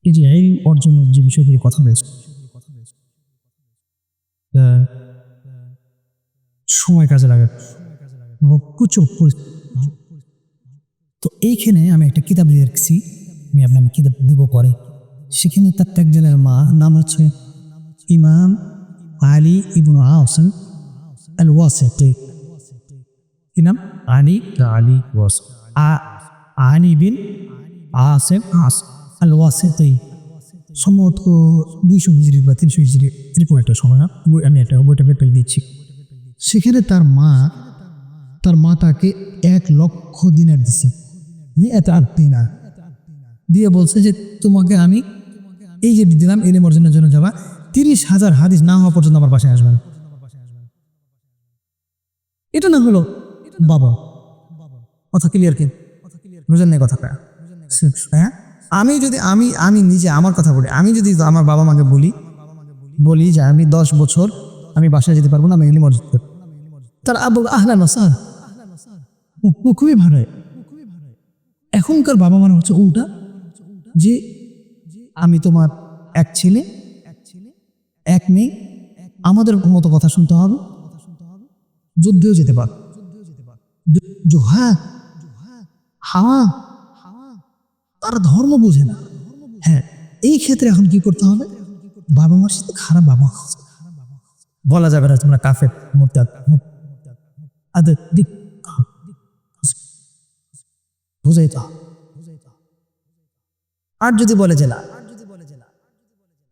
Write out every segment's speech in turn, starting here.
এই যে এই অর্জনের যে বিষয় নিয়ে কথা বলেছে, সময় কাজে লাগে এবং প্রচুর তো এইখানে আমি একটা কিতাব দিয়ে রাখছি, আমি আপনার কিতাব দেব পরে। সেখানে তার একজনের মা নাম হচ্ছে ইমাম আলী ইবনু আসিম আল ওয়াসিতি। কি নাম? আলী আলী ওয়াস আলী বিন আসিম আল ওয়াসিতি। সম্ভবত 200 হিজরি বা 300 হিজরি এরকম একটা সময় না, আমি একটা বইটা পেপার দিচ্ছি। সেখানে তার মা তাকে 1,00,000 দিনার দিচ্ছে, এত আর দিনার দিয়ে বলছে যে তোমাকে আমি এই যে দিলাম এলিম অর্জনের জন্য যাবা, 30,000 হাদিস না হওয়া পর্যন্ত আমার বাসায় আসবেন। এটা না হলো বাবা, কথা ক্লিয়ার কি? বুঝেন না কথাটা? হ্যাঁ, আমি যদি আমি নিজে আমার কথা বলি, আমি যদি আমার বাবা মাকে বলি যে আমি 10 বছর আমি বাসায় যেতে পারবো না, আমি এলিম অর্জন করবো, তার আব্বু আহলান স্যার খুবই ভালো। এখনকার বাবা মারা হচ্ছে উল্টা, যে আমি তোমার এক ছেলে এক মেয়ে, আমাদের মতো কথা শুনতে হবে, যুদ্ধেও যেতে পার হ্যাঁ, তারা ধর্ম বুঝে না। হ্যাঁ, এই ক্ষেত্রে এখন কি করতে হবে? বাবা মার সাথে খারাপ বাবা বলা যাবে না, তোমরা কাফের মুরতাদ বুঝাই তো। আর যদি বলে যে না,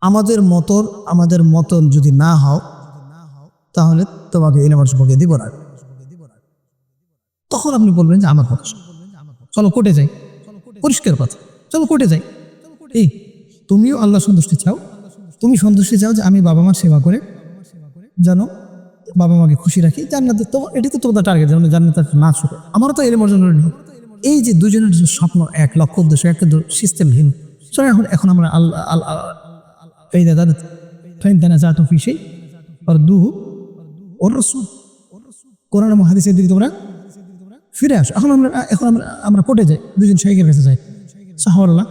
আমাদের মতন যদি না হও তাহলে তোমাকে ইউনিভার্সিটি পক্ষে দিব না, তখন আপনি বলবেন যে আমার কথা চলো কোর্টে যাই, পরিষ্কার কথা, চলো কোর্টে যাই। এই তুমিও আল্লাহ সন্তুষ্টি চাও, তুমি সন্তুষ্টি চাও যে আমি বাবা মার সেবা করে যেন বাবা মাকে খুশি রাখি, জান্নাতে তোমার, এটি তো তোমাদের টার্গেট, যেন জান্নাতে না ছুটে। আমারও তো এর অর্জন নেই। এই যে দুজনের যে স্বপ্ন, এক লক্ষ্য উদ্দেশ্য, একটা সিস্টেমহীন। এখন আমরা আল্লাহ এই দাদা যা তো ফিসে আর ওর রসুল কোরআন এবং হাদিসের দিকে তোমরা ফিরে আসো। আমরা কোর্টে যাই, দুজন শাইখের কাছে যাই, সাহাবাল্লাহ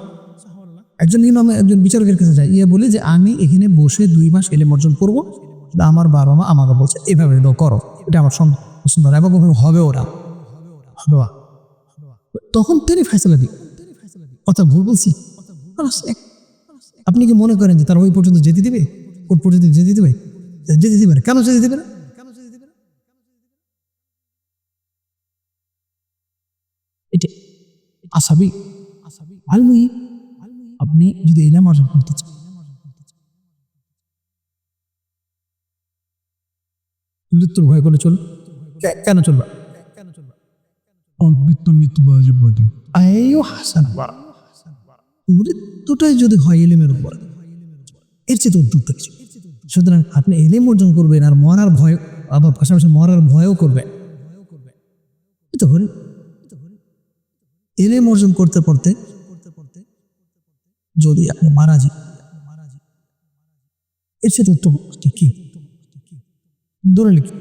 একজন ইমাম একজন বিচারকের কাছে যাই, বলি যে আমি এখানে বসে 2 মাস এলেম অর্জন করবো, আমার বাবা মা আমাকে বলছে এভাবে করো, এটা আমার সুন্দর এবং হবে, ওরা হবে। তখন তিনি ফয়সালা দিই, কথা ভুল বলছি? আপনি কি মনে করেন যে তারা ওই পর্যন্ত যেতে দিবে? কোর্ট পর্যন্ত যেতে দিবে? যেতে দিবে না। কেন যেতে দিবে না? এটা আসাবি আলমুই। আপনি যদি ইলম অর্জন করতে চান, মৃত্যুর ভয় করে চল, কেন চলবা? মৃত্যুটাই যদি হয় এলিমের উপর, এর চেয়ে তো উদ্যোগটা কিছু। সুতরাং আপনি এলিম অর্জন করবেন আর মরার ভয়, আবার পাশাপাশি মরার ভয়ও করবেন। এলিম অর্জন করতে করতে যদি আপনি মারা যান, এর চেয়ে তো কি ধরে লিখি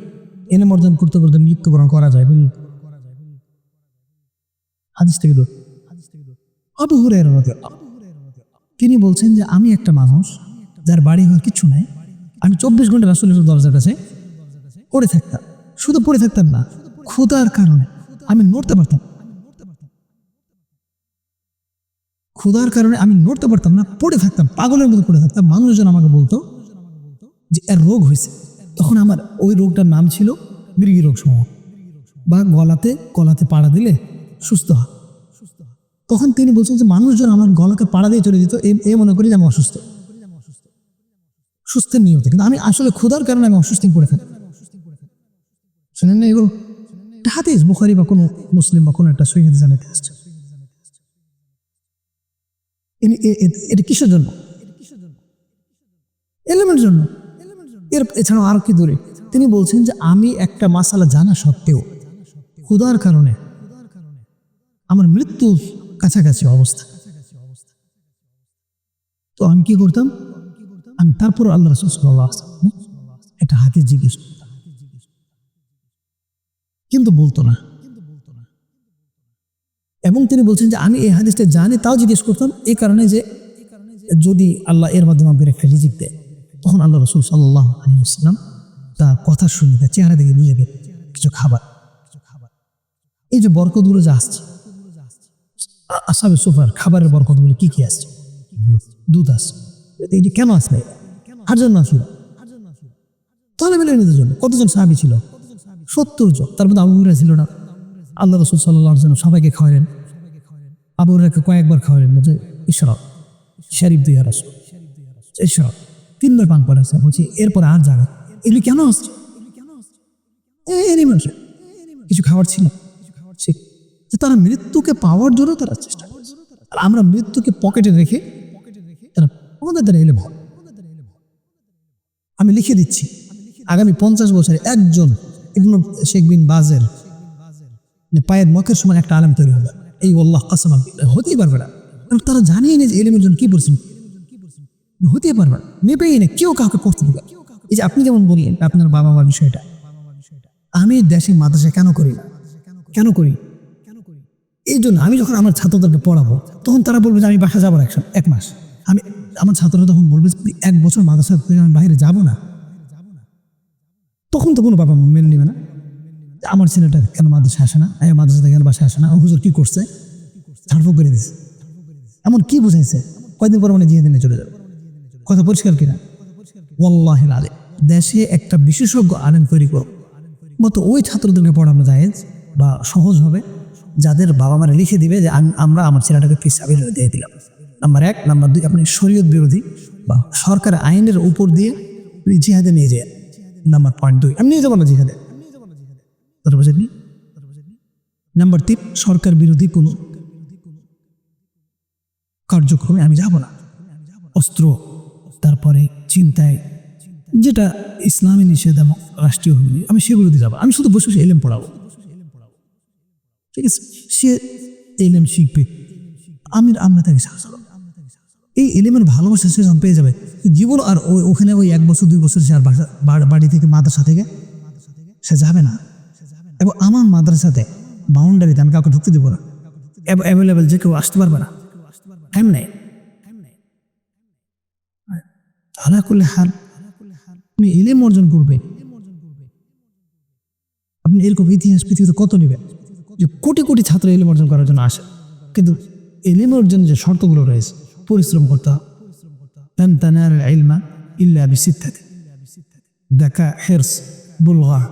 এলিম অর্জন করতে করতে মৃত্যুবরণ করা যায়। হাদিস থেকে আবু হুরায়রা রাদিয়াল্লাহু আনহু তিনি বলছেন যে আমি একটা মানুষ যার বাড়ি ঘর কিছু নাই, আমি 24 ঘন্টা রাসূলের দরজার কাছে পড়ে থাকতাম। শুধু পড়ে থাকতাম না, ক্ষুধার কারণে আমি নড়তে পারতাম, আমি নড়তে পারতাম না, পড়ে থাকতাম, পাগলের মতো পড়ে থাকতাম। মানুষজন আমাকে বলতো যে এর রোগ হয়েছে। তখন আমার ওই রোগটার নাম ছিল মৃগী রোগ সমূহ, বা গলাতে পাড়া দিলে সুস্থ হয়। তখন তিনি বলছেন যে মানুষজন আমার গলাকে পাড়া দিয়ে চলে দিত, এ মনে করি যে আমি অসুস্থ, সুস্থের নিয়তে, কিন্তু আমি আসলে ক্ষুধার কারণে আমি অসুস্থ পড়ে থাকি। শুনেন না এগুলো? হাদিস বুখারী বা কোনো মুসলিম বা কোনো একটা সহিহ হাদিসে আসছে। এটা কিসের জন্য? এলিমের জন্য। এছাড়াও আর কি দূরে তিনি বলছেন যে আমি একটা মাসালা জানা সত্ত্বেও ক্ষুধার কারণে আমার মৃত্যুর কাছাকাছি অবস্থা, তো আমি কি করতাম? আমি তারপর আল্লাহ রাসূল সাল্লাল্লাহু আলাইহি ওয়াসাল্লাম এটা হাদিস জিজ্ঞেস করতাম, কিন্তু বলতো না। এবং তিনি বলছেন যে আমি এই হাদিসটা জানি, তাও জিজ্ঞেস করতাম এই কারণে যে যদি আল্লাহ এর মাধ্যমে আমাকে একটা রিজিক দেয়, তখন আল্লাহ রসুল সাল্লাল্লাহু আলাইহি ওয়াসাল্লাম তার কথা শুনে তার চেহারা দেখে বুঝে গেল কিছু খাবার। এই যে বরকতগুলো যা আসছে, আসহাবে সুফার খাবারের বরকতগুলো কি কি আসছে? দুধ আসছে। এটি কেন আসবে? আর জন্য আসলো তালেবেল ইলমের জন্য। কতজন সাহাবী ছিল? 70 জন। তার মধ্যে আবু হুরায়রা ছিল না? আল্লাহ রসুল সাল্লাল্লাহু আলাইহি ওয়াসাল্লাম সবাইকে খাওয়ালেন। আবু হুরায়রাকে কয়েকবার খাওয়ালেন, বলছে ইশরাব শরীফ দুই রাসূল, ইশরাব 3 বার পান করেছে। বলছি এরপরে আর জায়গা এগুলি কেন আসছে? এরই মানুষের কিছু খাবার ছিল যে তারা মৃত্যুকে পাওয়ার জন্য তারা চেষ্টা করছে। আর আমরা মৃত্যুকে পকেটে রেখে তারা আমাদের দ্বারা এলে ভয়। আমি লিখে দিচ্ছি, আগামী 50 বছরে একজন ইবনে শেখ বিন বাজের পায়ের নখের সমান একটা আলেম তৈরি হবে। এই আল্লাহ কসম হতেই পারবে না। কারণ তারা জানিয়ে না যে এলিমের জন্য কি বলছেন, হতেই পারবে না, নেবেই না, কেউ কাউকে করতে দেবে। এই যে আপনি যেমন বললেন আপনার বাবা মার বিষয়টা, আমি দেশে মাদ্রাসা কেন করি না? কেন করি? এই জন্য আমি যখন আমার ছাত্রদেরকে পড়াবো তখন তারা বলবে যে আমি বাসা যাবো না 1 মাস। আমি আমার ছাত্ররা তখন বলবে 1 বছর মাদ্রাসা থেকে আমি বাইরে যাবো না। তখন তো কোনো বাবা মেনে নেবে না। আমার ছেলেটা কেন মাদ্রাসা আসে না, মাদ্রাসা থেকে কেন বাসায় আসে না, হুজুর কি করছে, ঝাড়ফুঁক করে দিচ্ছে। এমন কি বুঝাইছে? কয়দিন পর মানে জিহাদে নিয়ে চলে যাবে। কথা পরিষ্কার কিনা? ওয়াল্লাহি আলাইহি দেশে একটা বিশেষজ্ঞ আলেম তৈরি করো, মতো ওই ছাত্রদেরকে পড়ানো জায়েজ বা সহজ হবে, যাদের বাবা মারা লিখে দিবে যে আমরা আমার ছেলেটাকে ফি সাবিলিল্লাহ দিয়ে দিলাম। নাম্বার 1। নাম্বার 2, আপনি শরীয়ত বিরোধী বা সরকারের আইনের উপর দিয়ে জিহাদে নিয়ে যায়। নাম্বার পয়েন্ট 2, আমি নিয়ে যাবো না জিহাদে। নাম্বার 3, সরকার বিরোধী কোনো কার্যক্রমে আমি যাব না। অস্ত্র, তারপরে চিন্তায় যেটা ইসলামী নিষেধ এবং রাষ্ট্রীয় হুমকি, আমি সেগুলোতে যাবো। আমি শুধু বসে বসে এলেম পড়াবো, ঠিক আছে? সে এলেম শিখবে, আমরা তাকে সাহায্য করব। এই এলেমের ভালোবাসা সে যখন পেয়ে যাবে, জীবন আর ওখানে ওই 1 বছর 2 বছর সে আর বাড়ি থেকে মাদ্রাসা থেকে সে যাবে না। এবং আমার মাদ্রাসাতে বাউন্ডারিতে আমি কাউকে ঢুকতে দেবো না, অ্যাভেলেবেল যে কেউ আসতে পারবে না। এমনি আলা কুল্লি হাল তুমি ইলম অর্জন করবে। আপনি এরকম ইতিহাস পৃথিবীতে কত নেবেন যে কোটি কোটি ছাত্র ইলম অর্জন করার জন্য আসে, কিন্তু ইলম অর্জন যে শর্তগুলো রয়েছে, পরিশ্রম করতে হবে। লান তানালুল ইলমা ইল্লা বিসিত্তাতি, দাকা, হিরস, বুলগা,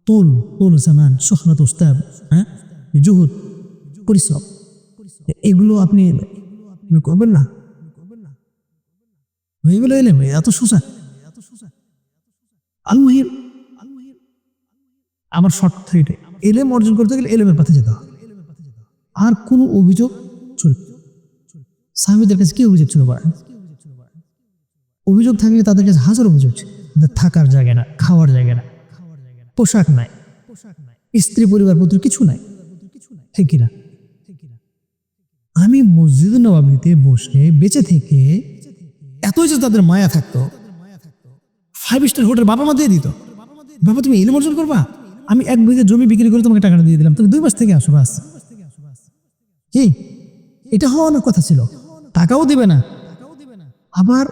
তুল জামান, সুহরত উস্তাদ, জুহুদ, পরিশ্রম, এগুলো আপনি করবেন না। এগুলো এলেম এত সোজা। আল-মুহিম আমার শর্ট থ্রিটে এলেম অর্জন করতে গেলে এলেমের পথে যেতে হবে। আর কোনো অভিযোগ চলবে? সাহাবীদের কাছে কি অভিযোগ ছিল? অভিযোগ থাকলে তাদের কাছে হাজার অভিযোগ ছিল। থাকার জায়গা না, খাওয়ার জায়গা না, পোশাক নাই, স্ত্রী পরিবার পুত্র কিছু নাই, ঠিক কিনা? আমি মসজিদ নববীতে বসে বেঁচে থেকে এতই যে তাদের মায়া থাকতো, 5 স্টার হোটেল বাবা মা দিয়ে দিত। বাবা তুমি ইলম অর্জন করবা, আমি 1 বিঘা জমি বিক্রি করে তোমাকে টাকা দিয়ে দিলাম, তুমি 2 মাস থেকে আসো। বাস কি এটা হওয়ার কথা ছিল? টাকাও দিবে না, আবার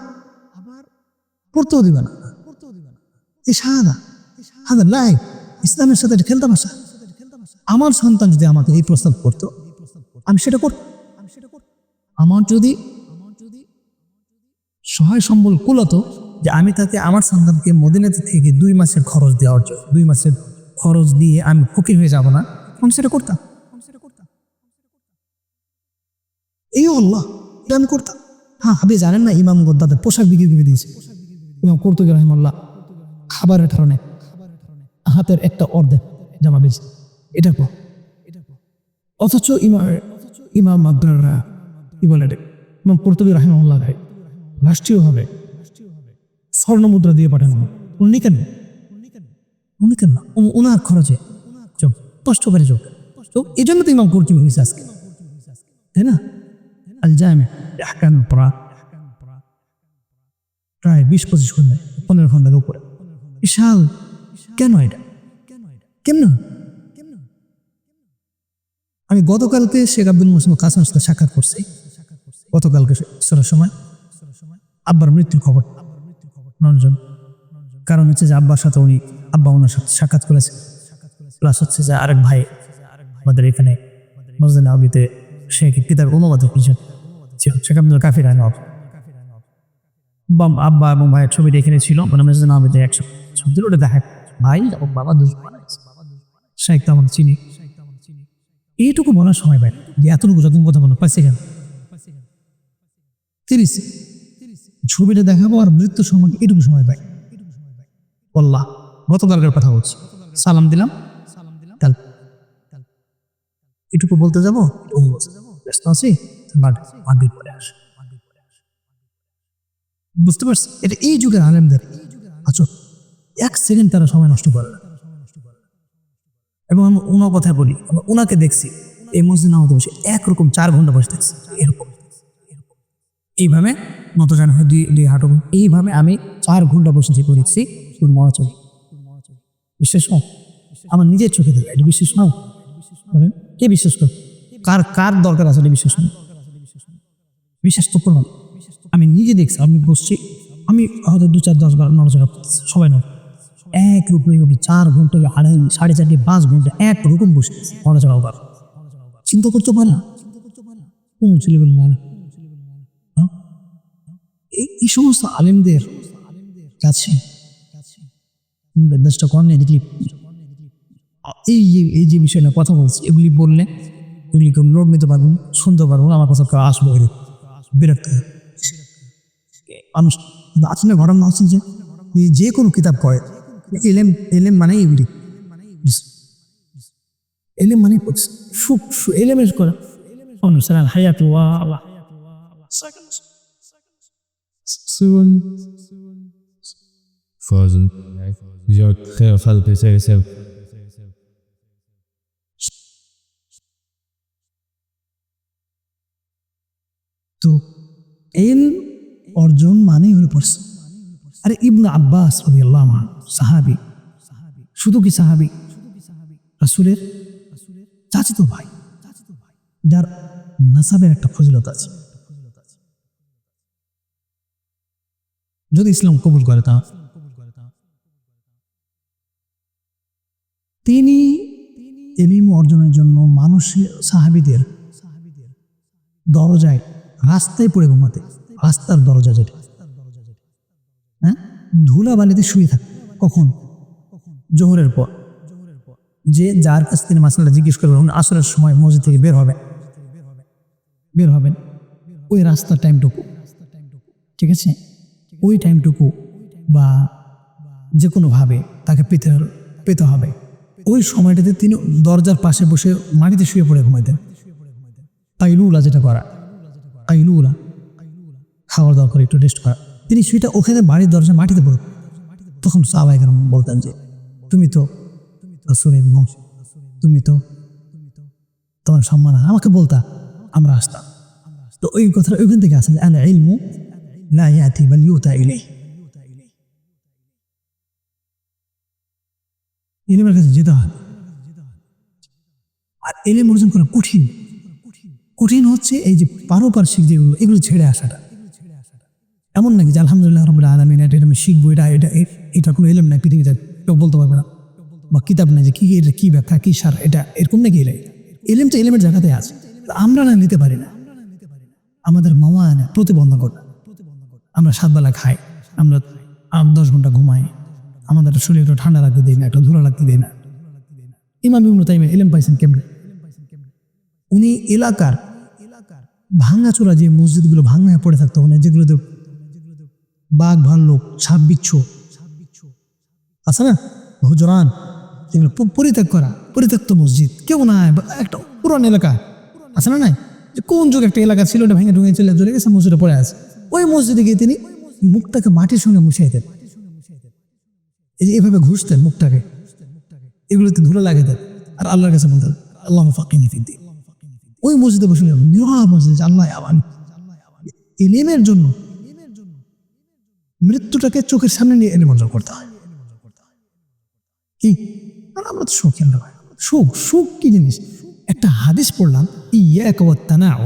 পড়তেও দিবে না। এই সাদা লাইফ ইসলামের সাথে খেলতে ভাষা। আমার সন্তান যদি আমাকে এই প্রস্তাব করতো, আমি সেটা করতাম। আমার যদি সহায় সম্বল কুলাতো যে আমি তাকে আমার সন্তানকে মদিনাতে থেকে 2 মাসের খরচ দেওয়ার জন্য, 2 মাসের খরচ দিয়ে আমি ফকির হয়ে যাব না, আমি সেটা করতাম। এই আল্লাহ আমি করতাম। হ্যাঁ, আপনি জানেন না ইমাম গদ্দাদের পোশাক বিক্রি করে দিয়েছে। ইমাম কুরতুবী রাহিমাহুল্লাহ খাবারের কারণে হাতের একটা অর্ধেক জামা বেশি, এটা কো। অথচ ইমাম আপনার কি বলে ইমাম কুরতুবী রাহিমাহুল্লাহ রাষ্ট্রীয়ভাবে স্বর্ণ মুদ্রা দিয়ে পাঠানো, উনি কেন না ওনার খরচে চোখ কষ্ট করে চোখ। তো এই জন্য তো ইমাম কুরতুবী হয়েছে আজকে, তাই না? আল জামি আহকাম পড়া প্রায় 20-25 খন্ডে, 15 খন্ডের উপরে, বিশাল। কেন এটা? কেমন? আমি গতকালকে শেখ আব্দুল মুহসিন কাসেমের সাথে সাক্ষাৎ করছি, গতকালকে সরার সময় আব্বার মৃত্যুর খবর রঞ্জন, কারণ হচ্ছে যে আব্বার সাথে আব্বা ওনার সাথে সাক্ষাৎ করেছে, প্লাস হচ্ছে যে আরেক ভাই আমাদের এখানে মসজিদ নববীতে সে কিতাব অনুবাদ শেখ আব্দুল কাফির আনব আব্বা এবং ভাইয়ের ছবিটা এখানে ছিল, মানে মসজিদ নববীতে একশো ছবি ওটা দেখা ভাই ও বাবা দুজন শেখ তো আমাকে চিনি। এইটুকু বলার সময় ভাই যে এতটুকু যতক্ষণ কথা বলো পাইছে কেন 30 ছবিটা দেখাবো আর মৃত্যুর সময় এটুকু সময় পাই বললা গতকালকের কথা বলছি, সালাম দিলাম এটুকু বলতে যাবো ব্যস্ত আছি পরে আস, বুঝতে পারছি এটা এই যুগের আলেমদের আচ্ছা 1 সেকেন্ড তারা সময় নষ্ট করে না। এবং আমি ওনার কথা বলি, ওনাকে দেখছি এই মসজিদ নামাতে বসে একরকম 4 ঘন্টা বসে থাকছি এরকম এইভাবে মতো জানা হয় দুই হাঁটু এইভাবে আমি 4 ঘন্টা বসেছি দেখছি মরা চোখ বিশ্বাস হয় আমার নিজের চোখে দেখা এটা বিশ্বাস নাও কে বিশ্বাস কর কার কার দরকার আছে বিশ্বাস নেই বিশ্বাস তো করলাম আমি নিজে দেখছি আমি বসছি আমি হয়তো 2 4 10 12 নড়াচড়া সবাই নয় এক রূপে 4 ঘন্টা 4.5 5 ঘন্টা এক রকম বসে নড়াচড়া আবার চিন্তা করতে পারে না কোন ছেলে বলে না এই সমস্ত আলেমদের কাছে দেশটা কর্ণে দেখলি এই যে বিষয়টা কথা বলছি এগুলি বললে এগুলি কেউ নোট নিতে পারবো শুনতে পারবো আমার কথা কেউ আসবো বিরক্ত মানুষ আসলে ঘটনা হচ্ছে যে কোনো কিতাব পড়ে এলেম মানে এগুলি এলেম মানে এলেমের করা অনুসার হায়াত Frozen. Jag kräver fall på sig själv. তো এল অর্জন মানেই হলো পড়ছে। আরে ইবনে আব্বাস রাদিয়াল্লাহু আনহু সাহাবী, শুধু কি সাহাবী রাসূলের চাচাতো ভাই, যার নাসাবের একটা ফজিলত আছে। যদি ইসলাম কবুল করে তা তিনি ইলম অর্জনের জন্য মানুষের সাহাবীদের দরজায় রাস্তায় পড়ে ঘুমাতে, রাস্তার দরজা যেটা হ্যাঁ ধুলা বালিতে শুয়ে থাকে কখন জোহরের পর, যে যার কাছ থেকে মাসালা জিজ্ঞেস করবে উনি আসরের সময় মসজিদ থেকে বের হবেন ওই রাস্তার টাইমটুকু, ঠিক আছে ওই টাইমটুকু বা যে কোনোভাবে তাকে পেতে হবে ওই সময়টাতে তিনি দরজার পাশে বসে মাটিতে শুয়ে পড়ে ঘুমাইতেন। কাইলুলা যেটা করা, কাইলুলা খাওয়ার দাওয়া করে একটু রেস্ট করা, তিনি সেটা ওখানে বাড়ির দরজা মাটিতে পড়ে। তখন সাহাবায়ে কেরাম বলতেন যে তুমি তো রাসূলের বংশ, তুমি তো তোমার সম্মান আমাকে বলতা আমরা আসতাম। তো ওই কথাটা ওইখান থেকে আসেন আল ইলমু লা ইয়াতি বাল ইউতা ইলাইহি, ইলমের কাছে যেতে হয়। আর ইলম অর্জন করা কঠিন, কঠিন হচ্ছে এই যে পারপার্শ্বিক যেগুলো এগুলো ছেড়ে আসাটা। এমন নাকি যে আলহামদুলিল্লাহ রাব্বুল আলামিন এটা আমি শিখবো, এটা কোনো ইলম নাই পৃথিবীতে কেউ বলতে পারবে না, বা কিতাব নাই যে কি এটা কি ব্যাখ্যা কি সার এটা এরকম নাকি ইলমটা ইলমের জায়গাতে আছে, আমরা না নিতে পারি না। আমাদের মামা না প্রতিবন্ধকতা, আমরা 7 বেলা খাই, আমরা 10 ঘন্টা ঘুমাই, আমাদের শরীর একটু ঠান্ডা লাগতে দেয় না, একটু ধুলা লাগতে দেয় না। ইমাম ইবনে তাইমিয়া ইলম পাইছেন কেমনে? উনি এলাকার ভাঙাচোরা যে মসজিদগুলো ভাঙা পড়ে থাকতো মানে যেগুলোতে বাঘ ভাল্লুক সাপ বিচ্ছু আছে না হুজরান, যেগুলো পরিত্যক্ত মসজিদ কেউ নাই, একটা পুরান এলাকা আছে না নাই, যে কোন যুগ একটা এলাকা ছিল ওটা ভেঙে ঢুঙে চলে গেছে, মসজিদে পড়ে আছে। ওই মসজিদে গিয়ে তিনি মুখটাকে মাটির সঙ্গে মুছাইতেন, এই যে এভাবে ঘুষতেন মুখটাকে, এগুলোতে ধুলো লাগাতেন আর আল্লাহর কাছে বলতেন আল্লাহুম্মা ফাক্কিহনি ফিদ্দীন। ওই মসজিদে বসে নিরহ মসজিদ আল্লাহ আওয়ানি ইলমের জন্য মৃত্যুটাকে চোখের সামনে নিয়ে ইলম অর্জন করতে হয়। কি আর আমরা তো শোক খেলতে পারি, সুখ কি জিনিস? একটা হাদিস পড়লাম ইয়াকা ওয়াত তানাউ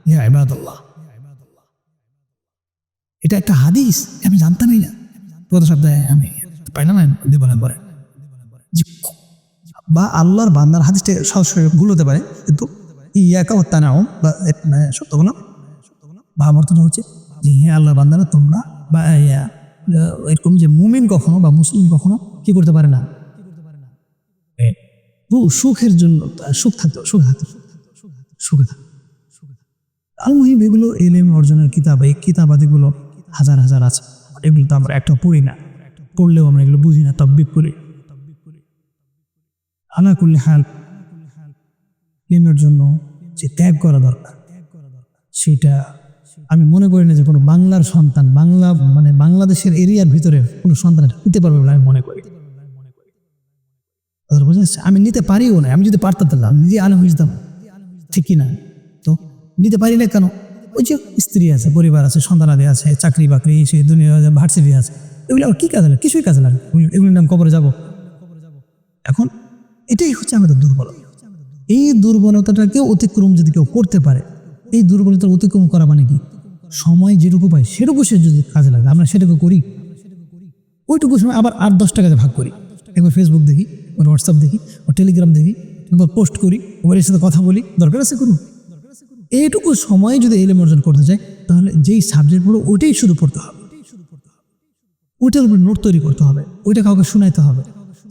ইয়া ইবাদাল্লাহ, এটা একটা হাদিস, আমি জানতামই না। গত সপ্তাহে আমি পাইলাম না, দেব না পরে যে বা আল্লাহর বান্দার হাদিসটা সরাসরি ভুল হতে পারে, কিন্তু ইয়াকা হত্যা নাও বা সত্য বলা বা অর্থ হচ্ছে যে হ্যাঁ আল্লাহর বান্দারা তোমরা বা এরকম যে মুমিন কখনো বা মুসলিম কখনো কি করতে পারে না, সুখের জন্য সুখে থাকতে আলমহিম এগুলো এলেম অর্জনের কিতাব, এই কিতাবাদিগুলো হাজার হাজার আছে, এগুলো তো আমরা একটা পড়ি না, পড়লেও আমরা এগুলো বুঝি না, তাব্বিক করি। আলা কুল্লি হাল এলেমের জন্য যে ত্যাগ করা দরকার সেটা আমি মনে করি না যে কোনো বাংলার সন্তান, মানে বাংলাদেশের এরিয়ার ভিতরে কোনো সন্তান নিতে পারবে বলে আমি মনে করি। বোঝা যাচ্ছে? আমি নিতে পারিও না, আমি যদি পারতাম তাহলে আমি নিজে আলো হয়ে যেতাম, ঠিক কি না? তো নিতে পারি না কেন? ওই যে স্ত্রী আছে, পরিবার আছে, সন্তানাদি আছে, চাকরি বাকরি, সে দুনিয়া ভার্সিটি আছে, এগুলো আর কি কাজে লাগে? কিছুই কাজে লাগে। এগুলোর নাম কবরে যাব। এখন এটাই হচ্ছে আমাদের দুর্বলতা। এই দুর্বলতাটাকে অতিক্রম যদি কেউ করতে পারে, এই দুর্বলতার অতিক্রম করা মানে কি, সময় যেটুকু পাই সেটুকু সে যদি কাজে লাগে, আমরা সেটুকু করি, ওইটুকু সময় আবার 8-10 কাজে ভাগ করি। একবার ফেসবুক দেখি, একবার হোয়াটসঅ্যাপ দেখি, ও টেলিগ্রাম দেখি, একবার পোস্ট করি, ওর সাথে কথা বলি, দরকার আছে করুন। এইটুকু সময় যদি এলেম অর্জন করতে চাই, তাহলে যেই সাবজেক্ট পড়ো ওইটাই শুধু পড়তে হবে, ওইটার উপর নোট তৈরি করতে হবে, ওইটা কাউকে শোনাইতে হবে।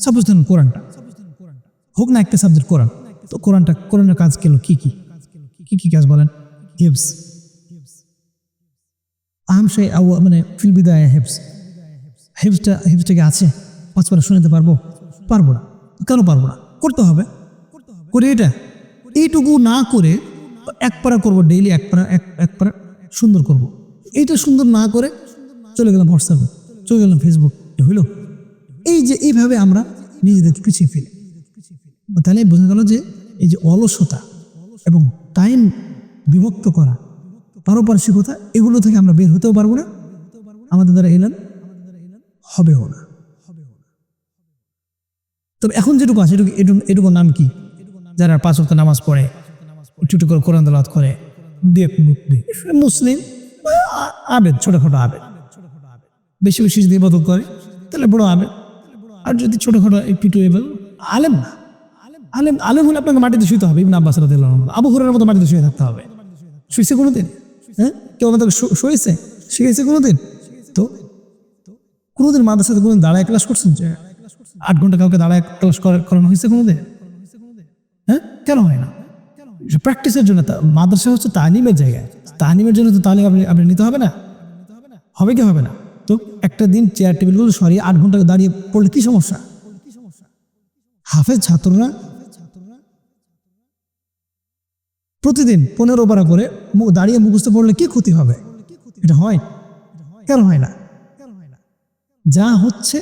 সাপোজ ধরুন কোরআনটা হোক না একটা সাবজেক্ট কোরআন, তো কোরআনের কাজ গেল কি কি কাজ বলেন? হিফজ, আহম শাই মানে ফিল বিদায় হিফজটা কি আছে? 5 পারা শোনাতে পারবো না। কেন পারবো না? করতে হবে, করে এইটুকু না করে 1 পারা করবো ডেইলি, 1 পারা সুন্দর করব। এইটা সুন্দর না করে চলে গেলাম হোয়াটসঅ্যাপে, চলে গেলাম ফেসবুক, হইল? এই যে এইভাবে আমরা নিজেদেরকে পিছিয়ে ফেলি। তাহলে বোঝা গেল যে এই যে অলসতা এবং টাইম বিভক্ত করা, পারপার্শ্বিকতা, এগুলো থেকে আমরা বের হতেও পারবো না, আমাদের দ্বারা এলেন হবেও না। তবে এখন যেটুকু আছে এটুকু নাম কি? যারা 5 ওয়াক্ত নামাজ পড়ে, একটু করে কোরআন তেলাওয়াত করে, মুসলিম আবেদ, ছোটখাটো আবেদ, বেশি বেশি যদি ইবাদত করে তাহলে বড় আবেদ। আর যদি ছোটখাটো একটু আলেম না, আলেম হলে আপনাকে মাটিতে শুইতে হবে। ইবনে আব্বাস রাদিয়াল্লাহু আনহু, আবু হুরায়রার মতো মাটিতে শুয়ে থাকতে হবে। শুয়েছে কোনোদিন? হ্যাঁ, কেউ আমাদের শুয়েছে, শিখেছে কোনোদিন? তো কোনোদিন মাদ্রাসাতে কোনোদিন দাঁড়ায় ক্লাস করছেন? যে 8 ঘন্টা কাউকে দাঁড়ায় ক্লাস করানো হয়েছে কোনোদিন? হ্যাঁ, কেন হয় না? প্র্যাকটিসের জন্য। মাদ্রাসা হচ্ছে তালিমের জায়গা, তালিমের জন্য তো তালিম আপনি নিতে হবে না? হবে কি হবে না? তো একটা দিন চেয়ার টেবিলগুলো সরিয়ে 8 ঘন্টা দাঁড়িয়ে পড়লে কি সমস্যা? হাফেজ ছাত্ররা প্রতিদিন 15 পারা করে দাঁড়িয়ে মুখস্থ পড়লে কি ক্ষতি হবে? এটা হয়? কেন হয় না? যা হচ্ছে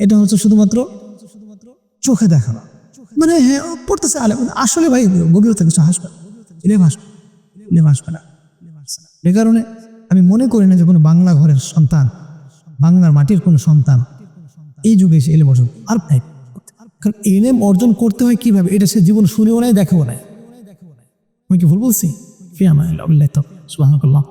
এটা হচ্ছে শুধুমাত্র চোখে দেখানো, মানে হ্যাঁ পড়তেছে আলেম, আসলে ভাই গভীরতা কিছু হাসবে না। এ কারণে আমি মনে করি না যে কোনো বাংলা ঘরের সন্তান, বাংলার মাটির কোনো সন্তান এই যুগে এসে এলেম অর্জন আর নাই। কারণ এলেম অর্জন করতে হয় কিভাবে, এটা সে জীবন শুনেও নাই, দেখেও নাই। আমি কি ভুল বলছি? ফি আমানিল্লাহ, সুবহানাল্লাহ।